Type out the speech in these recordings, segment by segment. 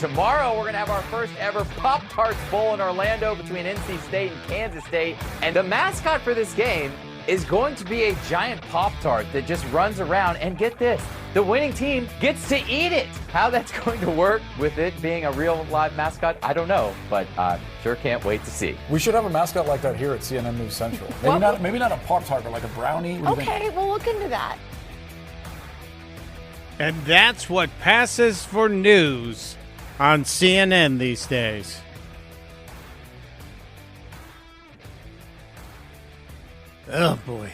Tomorrow, we're going to have our first ever Pop-Tarts Bowl in Orlando between NC State and Kansas State. And the mascot for this game is going to be a giant Pop-Tart that just runs around. And get this, the winning team gets to eat it. How that's going to work with it being a real live mascot, I don't know, but sure can't wait to see. We should have a mascot like that here at CNN News Central. Maybe not a Pop-Tart, but like a brownie. Okay, we'll look into that. And that's what passes for news on CNN these days. Oh, boy.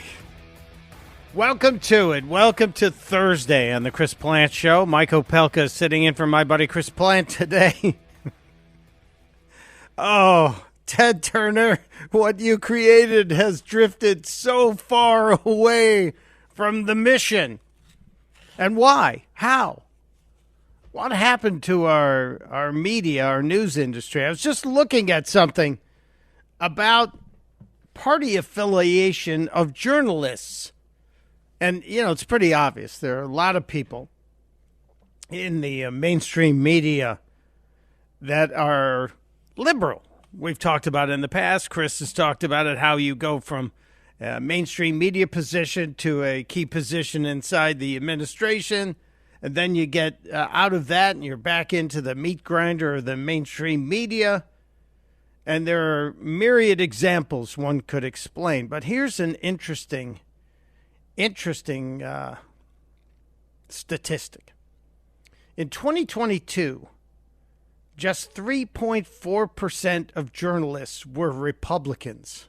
Welcome to it. Welcome to Thursday on the Chris Plant Show. Mike Opelka is sitting in for my buddy Chris Plant today. Oh, Ted Turner, what you created has drifted so far away from the mission. And why? How? What happened to our media, our news industry? I was just looking at something about party affiliation of journalists. And, you know, it's pretty obvious. There are a lot of people in the mainstream media that are liberal. We've talked about it in the past. Chris has talked about it, how you go from a mainstream media position to a key position inside the administration. And then you get out of that and you're back into the meat grinder of the mainstream media. And there are myriad examples one could explain. But here's an interesting statistic. In 2022, just 3.4% of journalists were Republicans.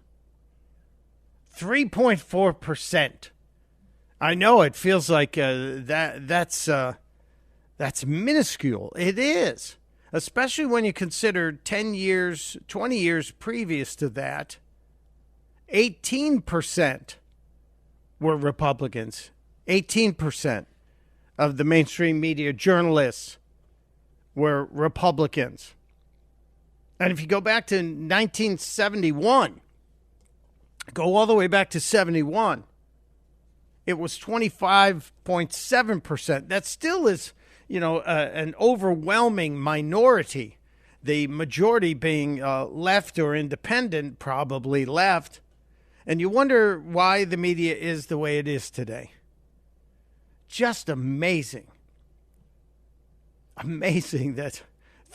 3.4%. I know it feels like that's minuscule. It is, especially when you consider 10 years, 20 years previous to that, 18% were Republicans. 18% of the mainstream media journalists were Republicans. And if you go back to 1971, go all the way back to 71, it was 25.7%. That still is, an overwhelming minority. The majority being left or independent, probably left. And you wonder why the media is the way it is today. Just amazing. Amazing that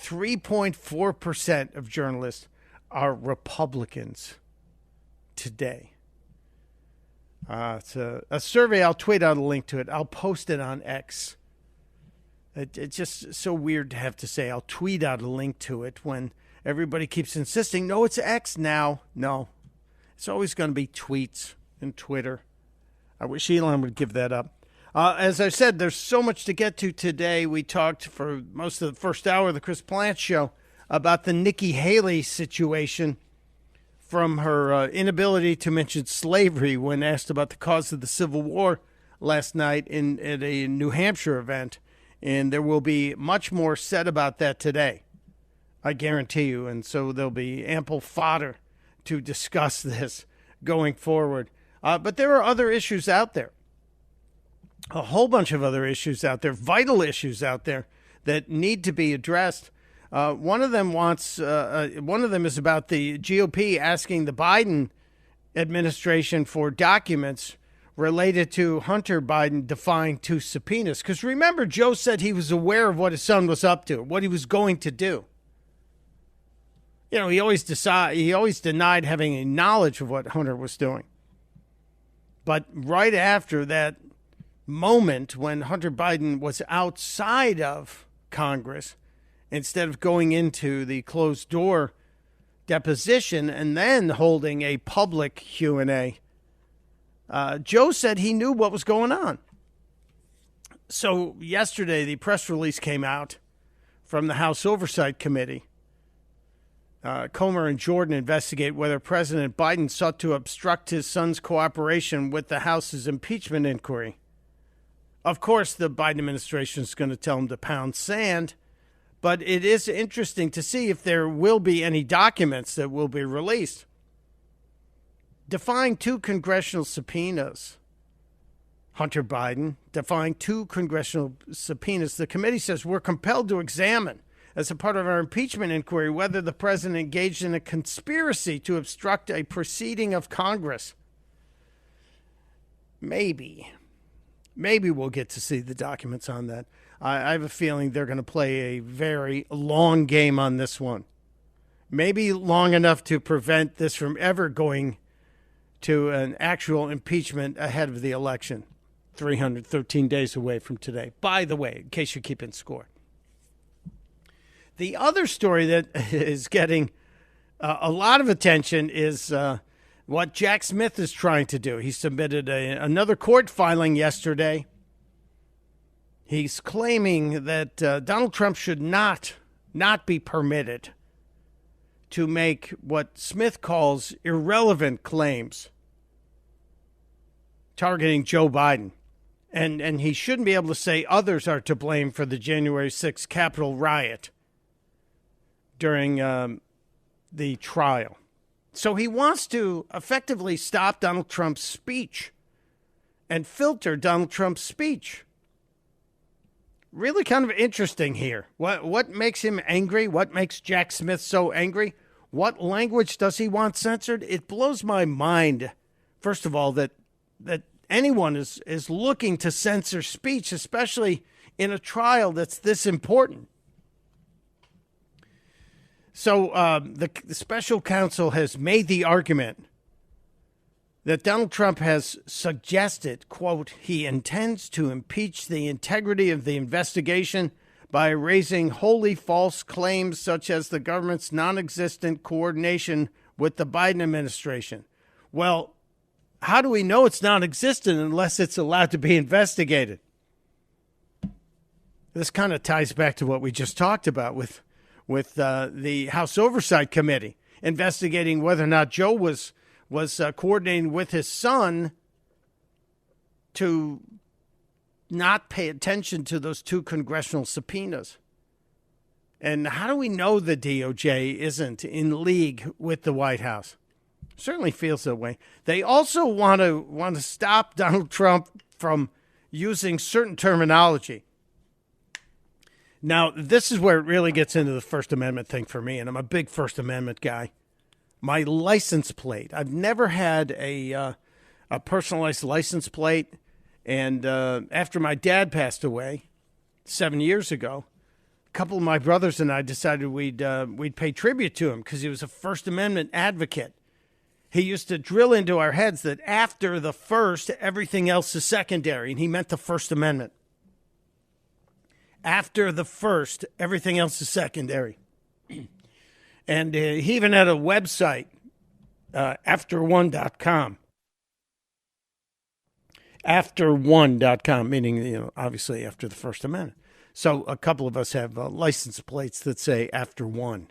3.4% of journalists are Republicans today. It's a survey. I'll tweet out a link to it. I'll post it on X. It's just so weird to have to say I'll tweet out a link to it when everybody keeps insisting, no, it's X now. No, it's always going to be tweets and Twitter. I wish Elon would give that up. As I said, there's so much to get to today. We talked for most of the first hour of the Chris Plant Show about the Nikki Haley situation, from her inability to mention slavery when asked about the cause of the Civil War last night at a New Hampshire event. And there will be much more said about that today, I guarantee you. And so there'll be ample fodder to discuss this going forward. But there are other issues out there, a whole bunch of other issues out there, vital issues out there that need to be addressed. One of them is about the GOP asking the Biden administration for documents related to Hunter Biden defying two subpoenas. Because remember, Joe said he was aware of what his son was up to, what he was going to do. He always denied having any knowledge of what Hunter was doing. But right after that moment when Hunter Biden was outside of Congress, instead of going into the closed door deposition and then holding a public Q&A, Joe said he knew what was going on. So yesterday, the press release came out from the House Oversight Committee. Comer and Jordan investigate whether President Biden sought to obstruct his son's cooperation with the House's impeachment inquiry. Of course, the Biden administration is going to tell him to pound sand. But it is interesting to see if there will be any documents that will be released. Defying two congressional subpoenas, Hunter Biden defying two congressional subpoenas, the committee says we're compelled to examine as a part of our impeachment inquiry whether the president engaged in a conspiracy to obstruct a proceeding of Congress. Maybe we'll get to see the documents on that. I have a feeling they're going to play a very long game on this one. Maybe long enough to prevent this from ever going to an actual impeachment ahead of the election. 313 days away from today. By the way, in case you're keeping score. The other story that is getting a lot of attention is what Jack Smith is trying to do. He submitted another court filing yesterday. He's claiming that Donald Trump should not be permitted to make what Smith calls irrelevant claims targeting Joe Biden. And he shouldn't be able to say others are to blame for the January 6th Capitol riot during the trial. So he wants to effectively stop Donald Trump's speech and filter Donald Trump's speech. Really kind of interesting here. What makes him angry? What makes Jack Smith so angry? What language does he want censored? It blows my mind, first of all, that anyone is looking to censor speech, especially in a trial that's this important. So the special counsel has made the argument that Donald Trump has suggested, quote, he intends to impeach the integrity of the investigation by raising wholly false claims such as the government's non-existent coordination with the Biden administration. Well, how do we know it's non-existent unless it's allowed to be investigated? This kind of ties back to what we just talked about with the House Oversight Committee investigating whether or not Joe was coordinating with his son to not pay attention to those two congressional subpoenas. And how do we know the DOJ isn't in league with the White House? Certainly feels that way. They also want to stop Donald Trump from using certain terminology. Now, this is where it really gets into the First Amendment thing for me, and I'm a big First Amendment guy. My license plate. I've never had a personalized license plate, and after my dad passed away 7 years ago, a couple of my brothers and I decided we'd pay tribute to him because he was a First Amendment advocate. He used to drill into our heads that after the first, everything else is secondary, and he meant the First Amendment. After the first, everything else is secondary. And he even had a website, after1.com. After1.com, meaning, obviously after the First Amendment. So a couple of us have license plates that say after one.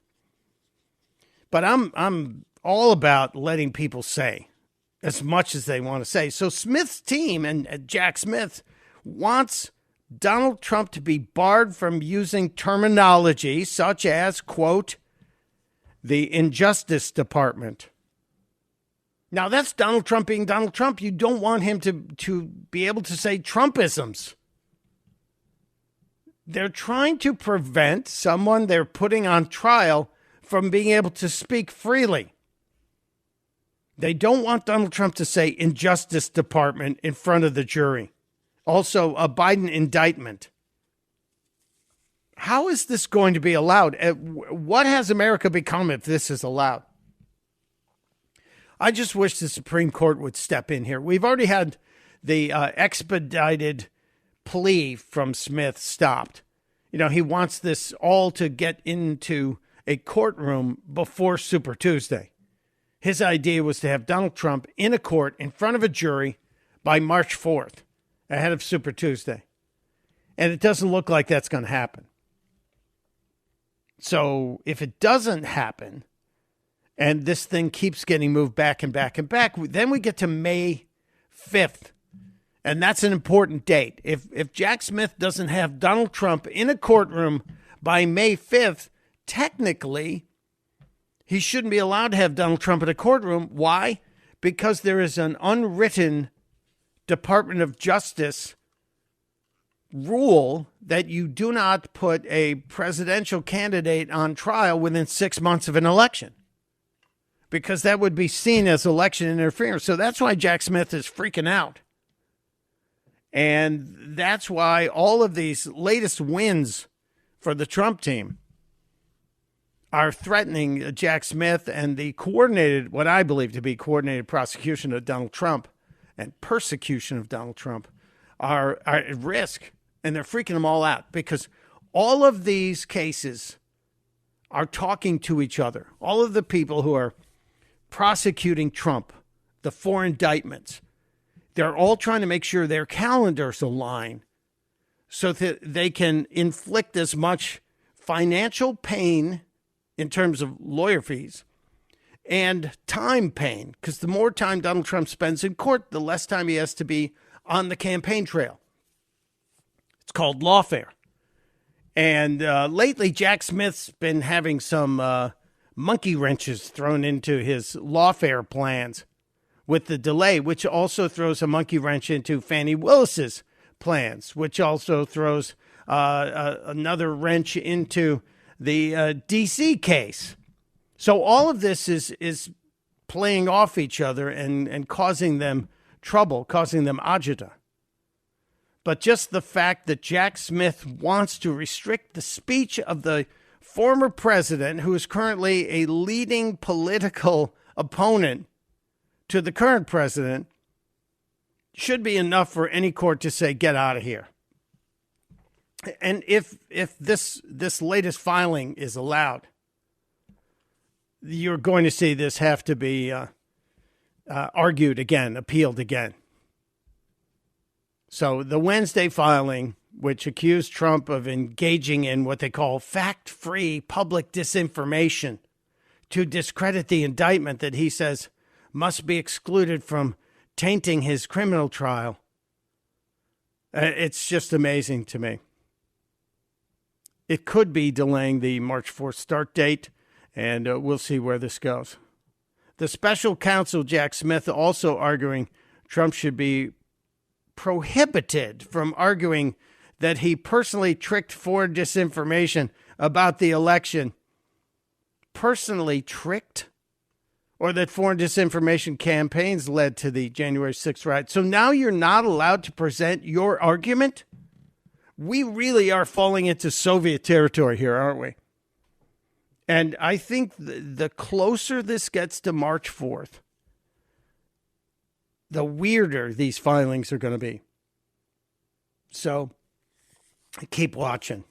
But I'm all about letting people say as much as they want to say. So Smith's team and Jack Smith wants Donald Trump to be barred from using terminology such as, quote, the Injustice Department. Now, that's Donald Trump being Donald Trump. You don't want him to be able to say Trumpisms. They're trying to prevent someone they're putting on trial from being able to speak freely. They don't want Donald Trump to say Injustice Department in front of the jury. Also, a Biden indictment. How is this going to be allowed? What has America become if this is allowed? I just wish the Supreme Court would step in here. We've already had the expedited plea from Smith stopped. He wants this all to get into a courtroom before Super Tuesday. His idea was to have Donald Trump in a court in front of a jury by March 4th, ahead of Super Tuesday. And it doesn't look like that's going to happen. So if it doesn't happen, and this thing keeps getting moved back and back and back, then we get to May 5th. And that's an important date. If Jack Smith doesn't have Donald Trump in a courtroom by May 5th, technically, he shouldn't be allowed to have Donald Trump in a courtroom. Why? Because there is an unwritten Department of Justice rule that you do not put a presidential candidate on trial within 6 months of an election, because that would be seen as election interference. So that's why Jack Smith is freaking out. And that's why all of these latest wins for the Trump team are threatening Jack Smith, and the coordinated, what I believe to be coordinated prosecution of Donald Trump and persecution of Donald Trump are at risk. And they're freaking them all out because all of these cases are talking to each other. All of the people who are prosecuting Trump, the four indictments, they're all trying to make sure their calendars align so that they can inflict as much financial pain in terms of lawyer fees and time pain, because the more time Donald Trump spends in court, the less time he has to be on the campaign trail. It's called lawfare. And lately, Jack Smith's been having some monkey wrenches thrown into his lawfare plans with the delay, which also throws a monkey wrench into Fani Willis's plans, which also throws another wrench into the D.C. case. So all of this is playing off each other and causing them trouble, causing them agita. But just the fact that Jack Smith wants to restrict the speech of the former president, who is currently a leading political opponent to the current president, should be enough for any court to say, get out of here. And if this latest filing is allowed, you're going to see this have to be argued again, appealed again. So the Wednesday filing, which accused Trump of engaging in what they call fact-free public disinformation to discredit the indictment that he says must be excluded from tainting his criminal trial. It's just amazing to me. It could be delaying the March 4th start date, and we'll see where this goes. The special counsel, Jack Smith, also arguing Trump should be prohibited from arguing that he personally tricked foreign disinformation about the election. Personally tricked? Or that foreign disinformation campaigns led to the January 6th riot. So now you're not allowed to present your argument? We really are falling into Soviet territory here, aren't we? And I think the closer this gets to March 4th, the weirder these filings are going to be. So keep watching.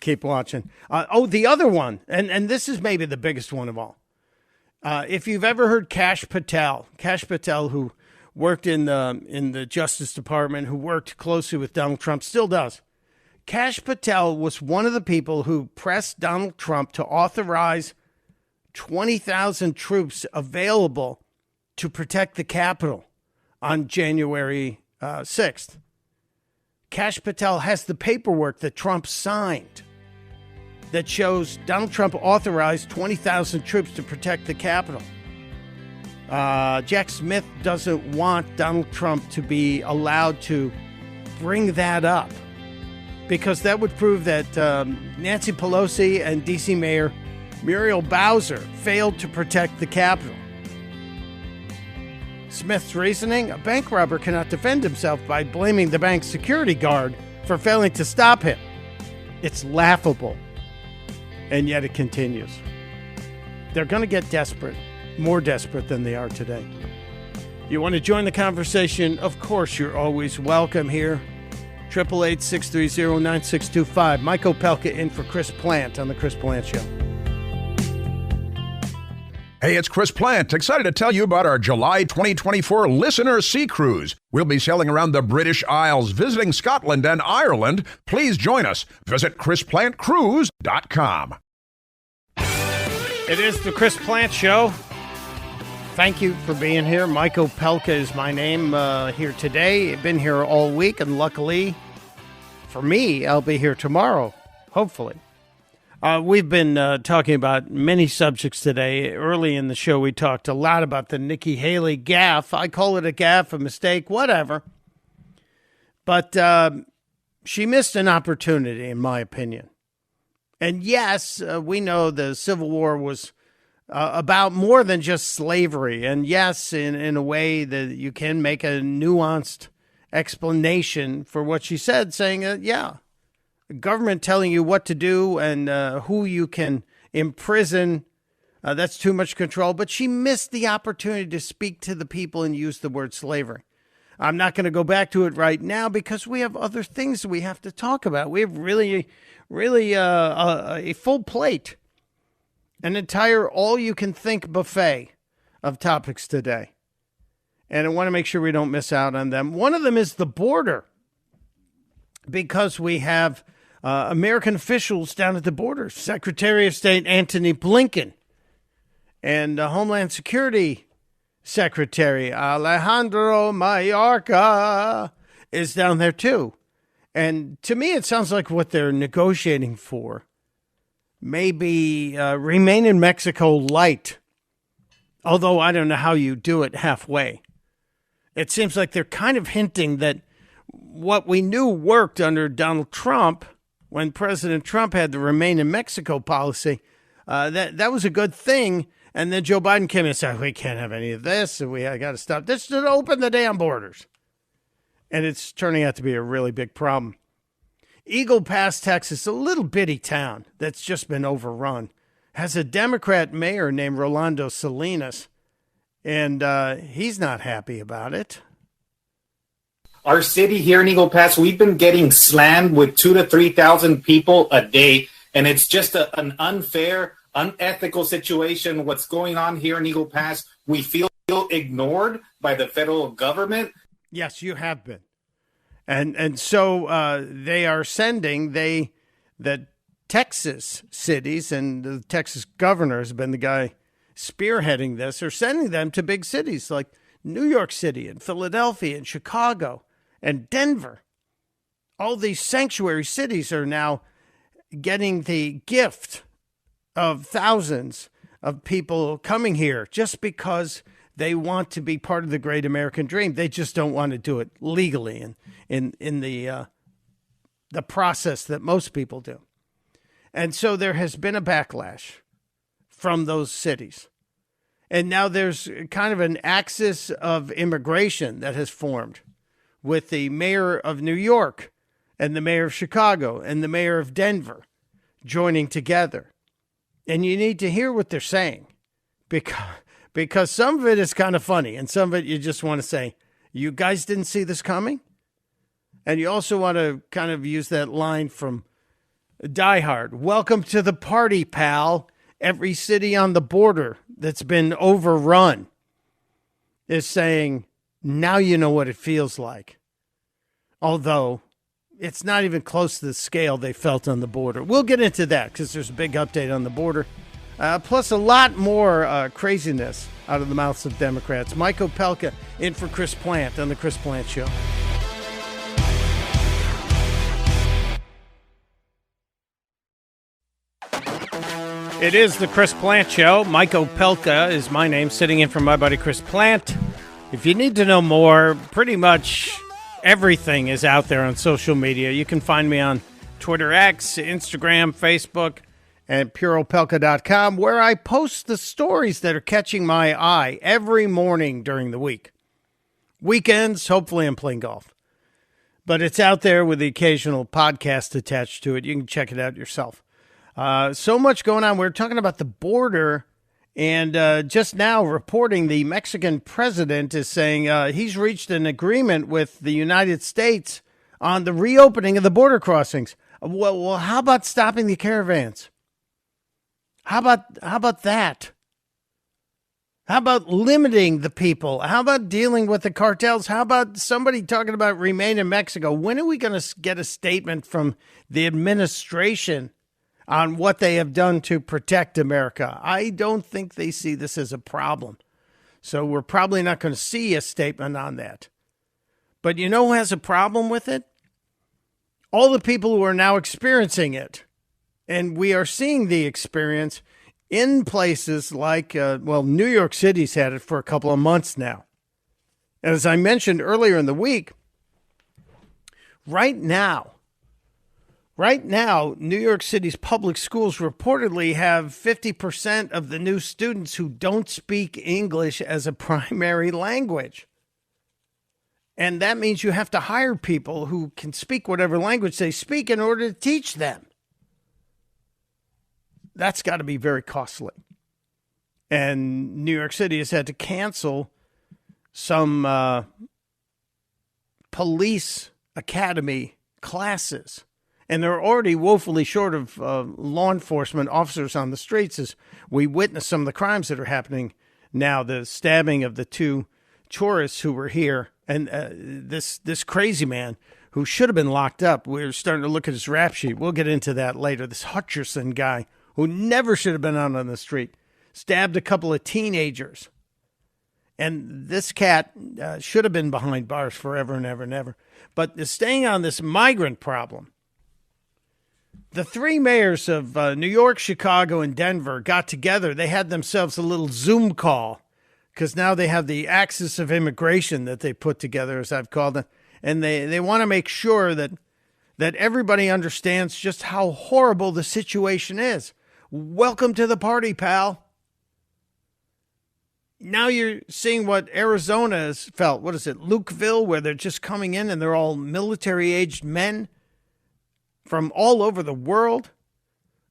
Keep watching. The other one, and this is maybe the biggest one of all. If you've ever heard Kash Patel, who worked in the Justice Department, who worked closely with Donald Trump, still does. Kash Patel was one of the people who pressed Donald Trump to authorize 20,000 troops available to protect the Capitol on January 6th. Kash Patel has the paperwork that Trump signed that shows Donald Trump authorized 20,000 troops to protect the Capitol. Jack Smith doesn't want Donald Trump to be allowed to bring that up because that would prove that Nancy Pelosi and D.C. Mayor Muriel Bowser failed to protect the Capitol. Smith's reasoning: a bank robber cannot defend himself by blaming the bank's security guard for failing to stop him. It's laughable. And yet it continues. They're going to get desperate, more desperate than they are today. You want to join the conversation? Of course, you're always welcome here. 888-630-9625. Mike Opelka in for Chris Plant on The Chris Plant Show. Hey, it's Chris Plant, excited to tell you about our July 2024 Listener Sea Cruise. We'll be sailing around the British Isles, visiting Scotland and Ireland. Please join us. Visit ChrisPlantCruise.com. It is the Chris Plant Show. Thank you for being here. Mike Opelka is my name here today. I've been here all week, and luckily for me, I'll be here tomorrow, hopefully. We've been talking about many subjects today. Early in the show, we talked a lot about the Nikki Haley gaffe. I call it a gaffe, a mistake, whatever. But She missed an opportunity, in my opinion. And yes, we know the Civil War was about more than just slavery. And yes, in a way that you can make a nuanced explanation for what she said, saying that, yeah, the government telling you what to do and who you can imprison, that's too much control. But she missed the opportunity to speak to the people and use the word slavery. I'm not going to go back to it right now because we have other things we have to talk about. We have really a full plate, an entire all-you-can-think buffet of topics today. And I want to make sure we don't miss out on them. One of them is the border, because we have American officials down at the border, Secretary of State Antony Blinken and Homeland Security Secretary Alejandro Mayorkas is down there too. And to me, it sounds like what they're negotiating for may be remain in Mexico light. Although I don't know how you do it halfway. It seems like they're kind of hinting that what we knew worked under Donald Trump, when President Trump had the remain in Mexico policy, that was a good thing. And then Joe Biden came in and said, we can't have any of this, and we got to stop this to open the damn borders. And it's turning out to be a really big problem. Eagle Pass, Texas, a little bitty town that's just been overrun, has a Democrat mayor named Rolando Salinas, and he's not happy about it. Our city here in Eagle Pass, we've been getting slammed with 2,000 to 3,000 people a day, and it's just an unfair, unethical situation. What's going on here in Eagle Pass, we feel ignored by the federal government. Yes, you have been. And so they are sending, the Texas cities, and the Texas governor has been the guy spearheading this, are sending them to big cities like New York City and Philadelphia and Chicago and Denver. All these sanctuary cities are now getting the gift of thousands of people coming here just because they want to be part of the great American dream. They just don't want to do it legally and in the process that most people do. And so there has been a backlash from those cities. And now there's kind of an axis of immigration that has formed with the mayor of New York and the mayor of Chicago and the mayor of Denver joining together. And you need to hear what they're saying because some of it is kind of funny and some of it you just want to say, you guys didn't see this coming? And you also want to kind of use that line from Die Hard. Welcome to the party, pal. Every city on the border that's been overrun is saying, now you know what it feels like. Although it's not even close to the scale they felt on the border. We'll get into that because there's a big update on the border. Plus a lot more craziness out of the mouths of Democrats. Mike Opelka in for Chris Plant on The Chris Plant Show. It is The Chris Plant Show. Mike Opelka is my name, sitting in for my buddy Chris Plant. If you need to know more, pretty much everything is out there on social media. You can find me on Twitter X, Instagram, Facebook, and pureopelka.com, where I post the stories that are catching my eye every morning during the week. Weekends, hopefully I'm playing golf. But it's out there with the occasional podcast attached to it. You can check it out yourself. So much going on. We're talking about the border, and just now reporting the Mexican president is saying he's reached an agreement with the United States on the reopening of the border crossings. Well, how about stopping the caravans? How about that? How about limiting the people? How about dealing with the cartels? How about somebody talking about remain in Mexico? When are we going to get a statement from the administration on what they have done to protect America? I don't think they see this as a problem. So we're probably not going to see a statement on that. But you know who has a problem with it? All the people who are now experiencing it. And we are seeing the experience in places like, New York City's had it for a couple of months now. And as I mentioned earlier in the week, right now, Right now, New York City's public schools reportedly have 50% of the new students who don't speak English as a primary language. And that means you have to hire people who can speak whatever language they speak in order to teach them. That's got to be very costly. And New York City has had to cancel some police academy classes. And they're already woefully short of law enforcement officers on the streets as we witness some of the crimes that are happening now. The stabbing of the two tourists who were here, and this crazy man who should have been locked up. We're starting to look at his rap sheet. We'll get into that later. This Hutcherson guy who never should have been out on the street stabbed a couple of teenagers. And this cat should have been behind bars forever and ever and ever. But staying on this migrant problem, the three mayors of New York, Chicago, and Denver got together. They had themselves a little Zoom call because now they have the axis of immigration that they put together, as I've called it. And they want to make sure that everybody understands just how horrible the situation is. Welcome to the party, pal. Now you're seeing what Arizona has felt. What is it, Lukeville, where they're just coming in and they're all military-aged men from all over the world.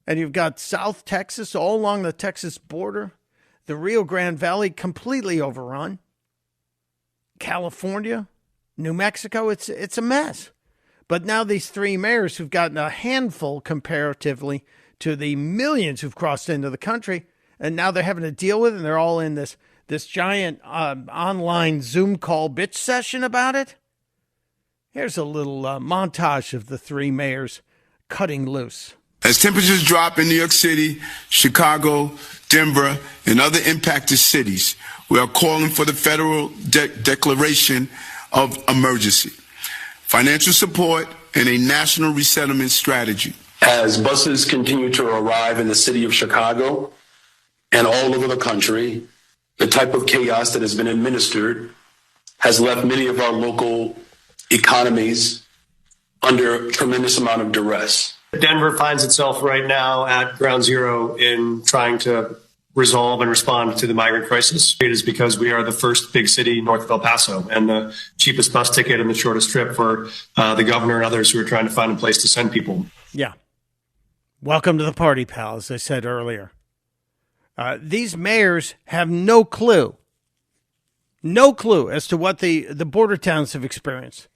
And you've got South Texas, all along the Texas border. The Rio Grande Valley completely overrun. California, New Mexico, it's a mess. But now these three mayors who've gotten a handful comparatively to the millions who've crossed into the country, and now they're having to deal with it, and they're all in this giant online Zoom call bitch session about it. Here's a little montage of the three mayors cutting loose. As temperatures drop in New York City, Chicago, Denver, and other impacted cities, we are calling for the federal declaration of emergency, financial support, and a national resettlement strategy. As buses continue to arrive in the city of Chicago and all over the country, the type of chaos that has been administered has left many of our local economies under a tremendous amount of duress. Denver finds itself right now at ground zero in trying to resolve and respond to the migrant crisis. It is because we are the first big city north of El Paso and the cheapest bus ticket and the shortest trip for the governor and others who are trying to find a place to send people. Yeah. Welcome to the party, pal, as I said earlier. These mayors have no clue as to what the border towns have experienced.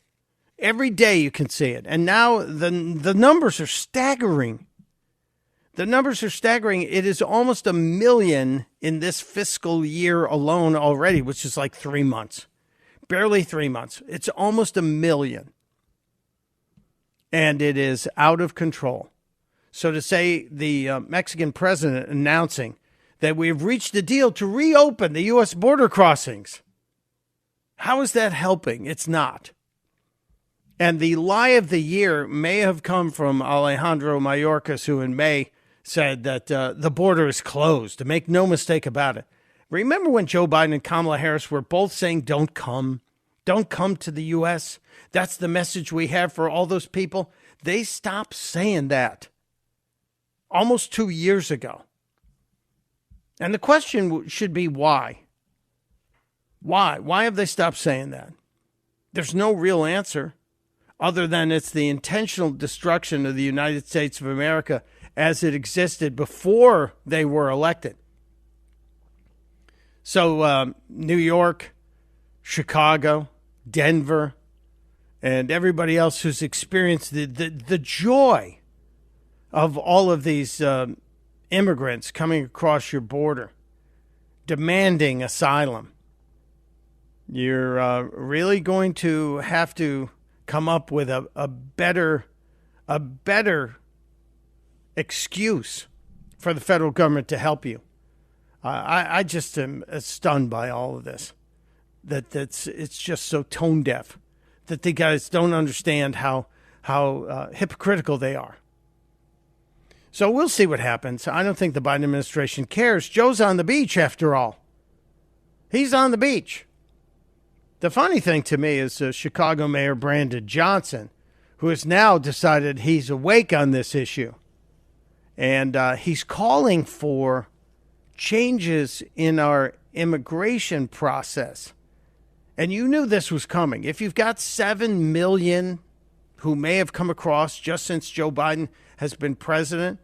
Every day you can see it. And now the numbers are staggering. The numbers are staggering. It is almost 1 million in this fiscal year alone already, which is like 3 months. Barely 3 months. It's almost 1 million. And it is out of control. So to say the Mexican president announcing that we have reached a deal to reopen the U.S. border crossings, how is that helping? It's not. And the lie of the year may have come from Alejandro Mayorkas, who in May said that the border is closed. Make no mistake about it. Remember when Joe Biden and Kamala Harris were both saying, don't come to the U.S.? That's the message we have for all those people. They stopped saying that almost 2 years ago. And the question should be why? Why? Why have they stopped saying that? There's no real answer other than it's the intentional destruction of the United States of America as it existed before they were elected. So New York, Chicago, Denver, and everybody else who's experienced the joy of all of these immigrants coming across your border, demanding asylum. You're really going to have to come up with a better excuse for the federal government to help you. I just am stunned by all of this. It's just so tone deaf that the guys don't understand how hypocritical they are. So we'll see what happens. I don't think the Biden administration cares. Joe's on the beach, after all. He's on the beach. The funny thing to me is Chicago Mayor Brandon Johnson, who has now decided he's awake on this issue. And he's calling for changes in our immigration process. And you knew this was coming. If you've got 7 million who may have come across just since Joe Biden has been president,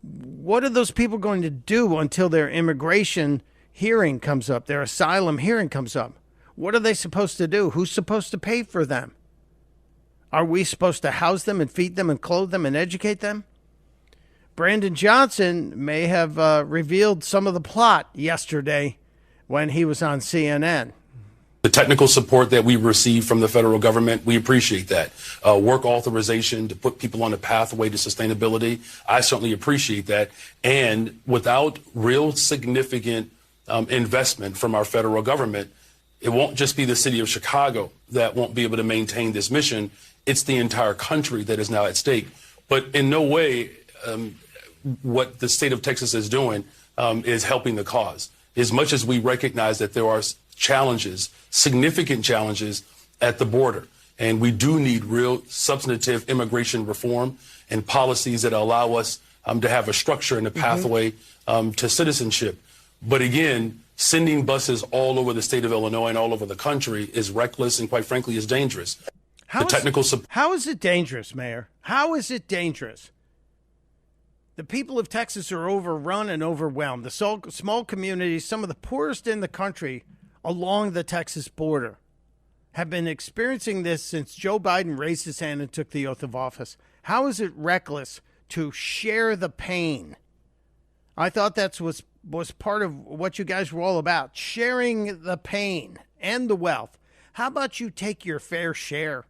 what are those people going to do until their immigration hearing comes up, their asylum hearing comes up? What are they supposed to do? Who's supposed to pay for them? Are we supposed to house them and feed them and clothe them and educate them? Brandon Johnson may have revealed some of the plot yesterday when he was on CNN. The technical support that we receive from the federal government, we appreciate that. Work authorization to put people on a pathway to sustainability, I certainly appreciate that. And without real significant investment from our federal government, it won't just be the city of Chicago that won't be able to maintain this mission. It's the entire country that is now at stake. But in no way what the state of Texas is doing is helping the cause. As much as we recognize that there are challenges, significant challenges at the border, and we do need real substantive immigration reform and policies that allow us to have a structure and a pathway to citizenship. But again, sending buses all over the state of Illinois and all over the country is reckless and, quite frankly, is dangerous. How is it dangerous, Mayor? How is it dangerous? The people of Texas are overrun and overwhelmed. The small communities, some of the poorest in the country along the Texas border, have been experiencing this since Joe Biden raised his hand and took the oath of office. How is it reckless to share the pain? I thought that was part of what you guys were all about, sharing the pain and the wealth. How about you take your fair share?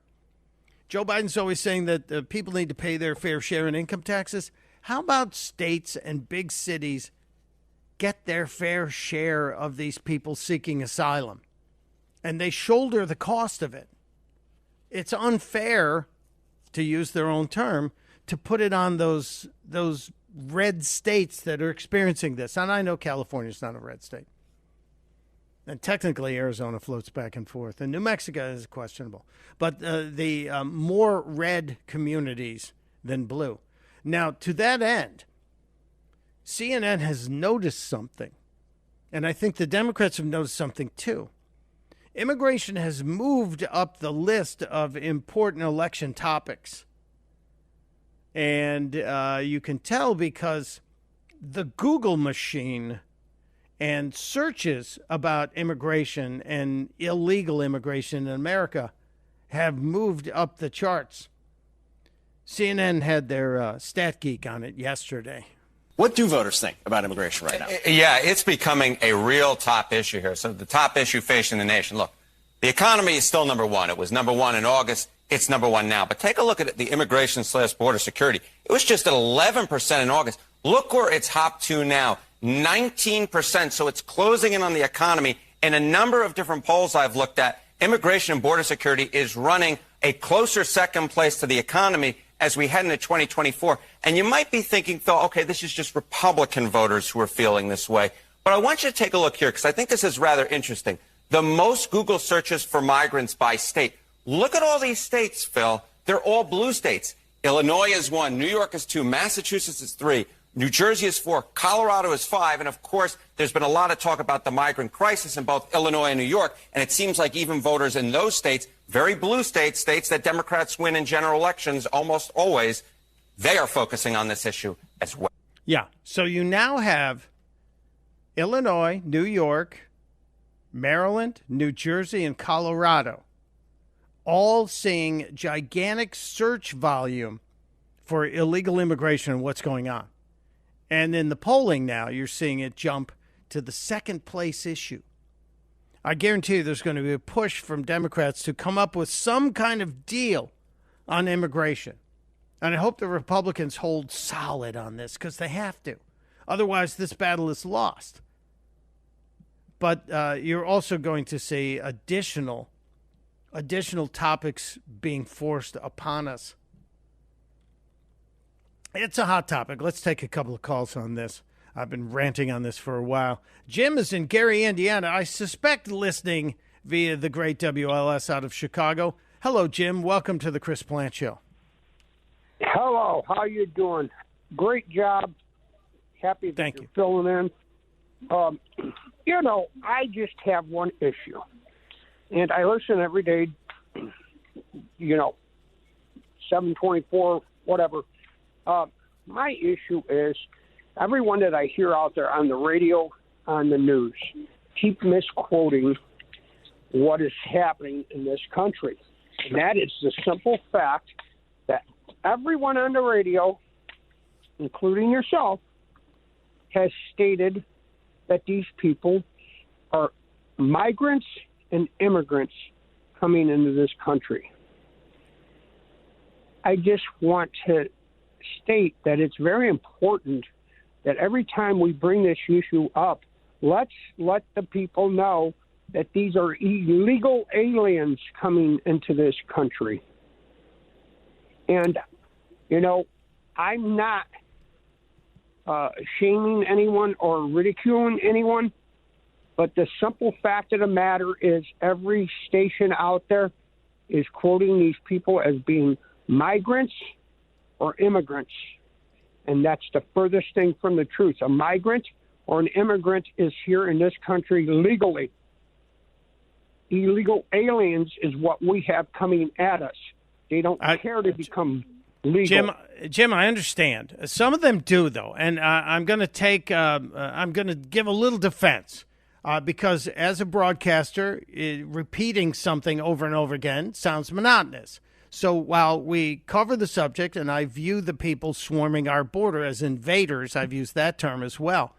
Joe Biden's always saying that people need to pay their fair share in income taxes. How about states and big cities get their fair share of these people seeking asylum, and they shoulder the cost of it? It's unfair, to use their own term, to put it on those red states that are experiencing this. And I know California's not a red state. And technically, Arizona floats back and forth. And New Mexico is questionable. But the more red communities than blue. Now, to that end, CNN has noticed something. And I think the Democrats have noticed something, too. Immigration has moved up the list of important election topics. And you can tell because the Google machine and searches about immigration and illegal immigration in America have moved up the charts. CNN had their stat geek on it yesterday. What do voters think about immigration right now? Yeah, it's becoming a real top issue here. So the top issue facing the nation. Look, the economy is still number one. It was number one in August. It's number one now. But take a look at the immigration/border security. It was just at 11% in August. Look where it's hopped to now, 19%. So it's closing in on the economy. In a number of different polls I've looked at, immigration and border security is running a closer second place to the economy as we head into 2024. And you might be thinking, though, okay, this is just Republican voters who are feeling this way. But I want you to take a look here because I think this is rather interesting. The most Google searches for migrants by state. Look at all these states, Phil. They're all blue states. Illinois is 1, New York is 2, Massachusetts is 3, New Jersey is 4, Colorado is 5, and of course, there's been a lot of talk about the migrant crisis in both Illinois and New York, and it seems like even voters in those states, very blue states, states that Democrats win in general elections almost always, they are focusing on this issue as well. Yeah, so you now have Illinois, New York, Maryland, New Jersey, and Colorado all seeing gigantic search volume for illegal immigration and what's going on. And in the polling now, you're seeing it jump to the second place issue. I guarantee you there's going to be a push from Democrats to come up with some kind of deal on immigration. And I hope the Republicans hold solid on this because they have to. Otherwise, this battle is lost. But you're also going to see additional topics being forced upon us. It's a hot topic. Let's take a couple of calls on this. I've been ranting on this for a while. Jim is in Gary, Indiana. I suspect listening via the great WLS out of Chicago. Hello, Jim. Welcome to the Chris Plant Show. Hello. How you doing? Great job. Happy that you're filling in. I just have one issue. And I listen every day, 724, whatever. My issue is everyone that I hear out there on the radio, on the news, keep misquoting what is happening in this country. And that is the simple fact that everyone on the radio, including yourself, has stated that these people are migrants and immigrants coming into this country. I just want to state that it's very important that every time we bring this issue up, let's let the people know that these are illegal aliens coming into this country. And, I'm not shaming anyone or ridiculing anyone, but the simple fact of the matter is every station out there is quoting these people as being migrants or immigrants. And that's the furthest thing from the truth. A migrant or an immigrant is here in this country legally. Illegal aliens is what we have coming at us. They don't care to become legal. Jim, I understand. Some of them do, though, and I'm going to give a little defense because as a broadcaster, repeating something over and over again sounds monotonous. So while we cover the subject, and I view the people swarming our border as invaders, I've used that term as well.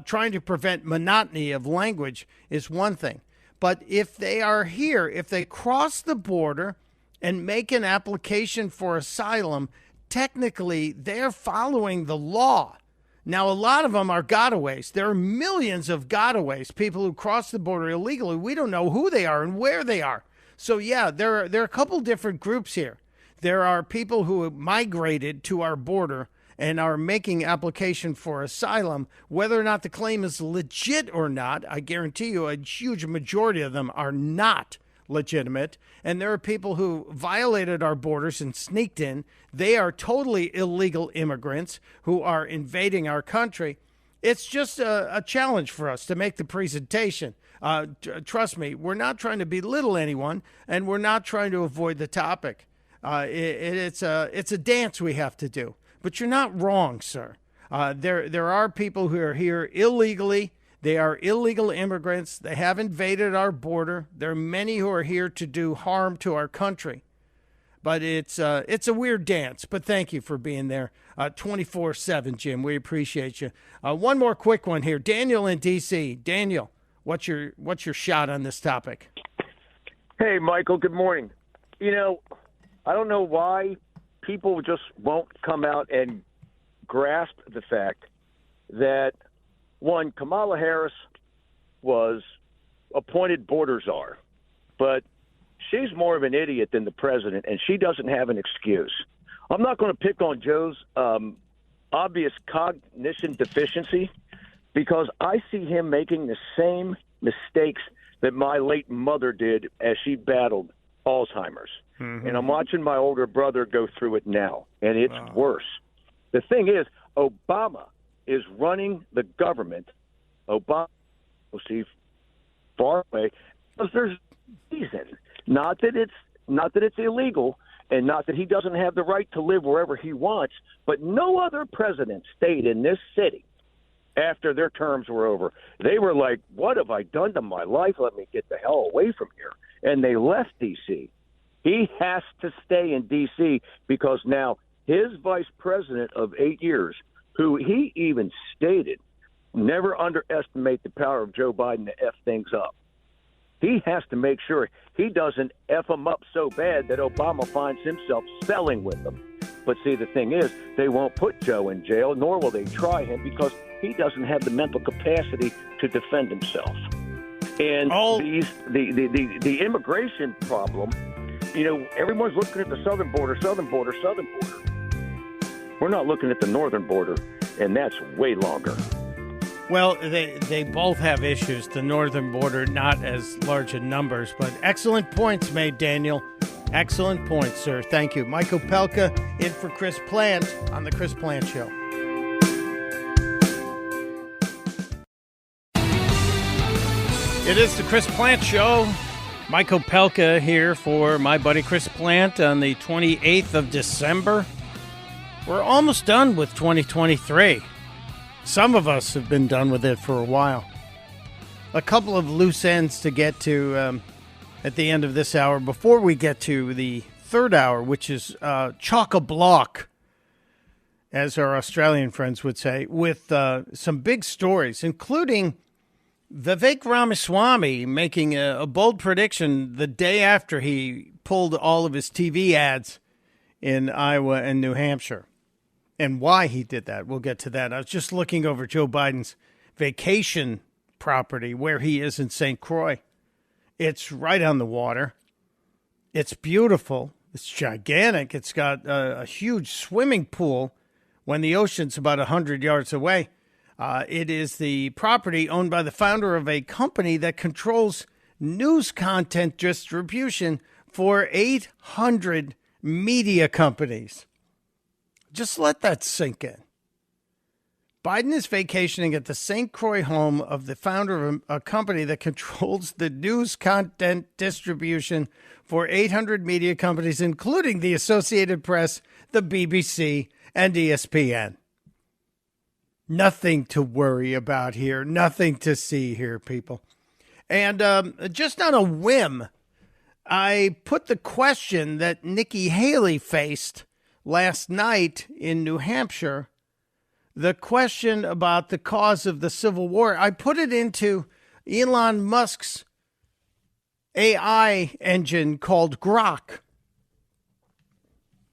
Trying to prevent monotony of language is one thing. But if they are here, if they cross the border and make an application for asylum, technically they're following the law. Now, a lot of them are gotaways. There are millions of gotaways, people who cross the border illegally. We don't know who they are and where they are. So, yeah, there are a couple different groups here. There are people who have migrated to our border and are making application for asylum. Whether or not the claim is legit or not, I guarantee you a huge majority of them are not legitimate. And there are people who violated our borders and sneaked in. They are totally illegal immigrants who are invading our country. It's just a challenge for us to make the presentation. Trust me, we're not trying to belittle anyone, and we're not trying to avoid the topic. It's a dance we have to do. But you're not wrong, sir. There are people who are here illegally. They are illegal immigrants. They have invaded our border. There are many who are here to do harm to our country. But it's a weird dance. But thank you for being there 24/7, Jim. We appreciate you. One more quick one here. Daniel in D.C. Daniel, what's your shot on this topic? Hey, Michael. Good morning. I don't know why people just won't come out and grasp the fact that, one, Kamala Harris was appointed border czar, but she's more of an idiot than the president, and she doesn't have an excuse. I'm not going to pick on Joe's obvious cognition deficiency because I see him making the same mistakes that my late mother did as she battled Alzheimer's. Mm-hmm. And I'm watching my older brother go through it now, and it's worse. The thing is, Obama is running the government. Obama, we'll see far away, because there's a reason. Not that it's illegal, and not that he doesn't have the right to live wherever he wants, but no other president stayed in this city after their terms were over. They were like, what have I done to my life? Let me get the hell away from here. And they left D.C. He has to stay in D.C. because now his vice president of 8 years, who he even stated, never underestimate the power of Joe Biden to F things up. He has to make sure he doesn't F them up so bad that Obama finds himself selling with them. But see, the thing is, they won't put Joe in jail, nor will they try him, because he doesn't have the mental capacity to defend himself. And the immigration problem, everyone's looking at the southern border. We're not looking at the northern border, and that's way longer. Well, they both have issues. The northern border, not as large in numbers, but excellent points made, Daniel. Excellent point, sir. Thank you. Mike Opelka in for Chris Plant on The Chris Plant Show. It is The Chris Plant Show. Mike Opelka here for my buddy Chris Plant on the 28th of December. We're almost done with 2023. Some of us have been done with it for a while. A couple of loose ends to get to at the end of this hour before we get to the third hour, which is chock-a-block, as our Australian friends would say, with some big stories, including Vivek Ramaswamy making a bold prediction the day after he pulled all of his TV ads in Iowa and New Hampshire. And why he did that, we'll get to that. I was just looking over Joe Biden's vacation property where he is in St. Croix. It's right on the water. It's beautiful. It's gigantic. It's got a huge swimming pool when the ocean's about 100 yards away. It is the property owned by the founder of a company that controls news content distribution for 800 media companies. Just let that sink in. Biden is vacationing at the St. Croix home of the founder of a company that controls the news content distribution for 800 media companies, including the Associated Press, the BBC, and ESPN. Nothing to worry about here. Nothing to see here, people. And just on a whim, I put the question that Nikki Haley faced last night in New Hampshire, the question about the cause of the Civil War. I put it into Elon Musk's AI engine called Grok.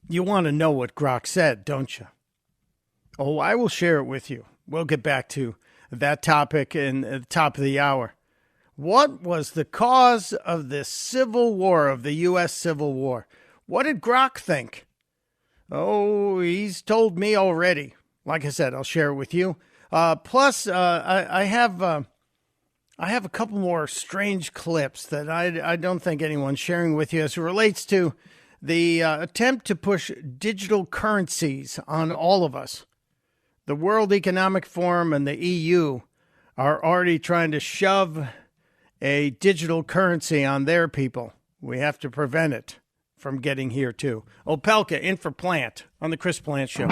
You want to know what Grok said, don't you? Oh, I will share it with you. We'll get back to that topic in the top of the hour. What was the cause of the Civil War, of the U.S. Civil War? What did Grok think? Oh, he's told me already. Like I said, I'll share it with you. Plus, I have a couple more strange clips that I don't think anyone's sharing with you as it relates to the attempt to push digital currencies on all of us. The World Economic Forum and the EU are already trying to shove a digital currency on their people. We have to prevent it from getting here, too. Opelka in for Plant on The Chris Plant Show.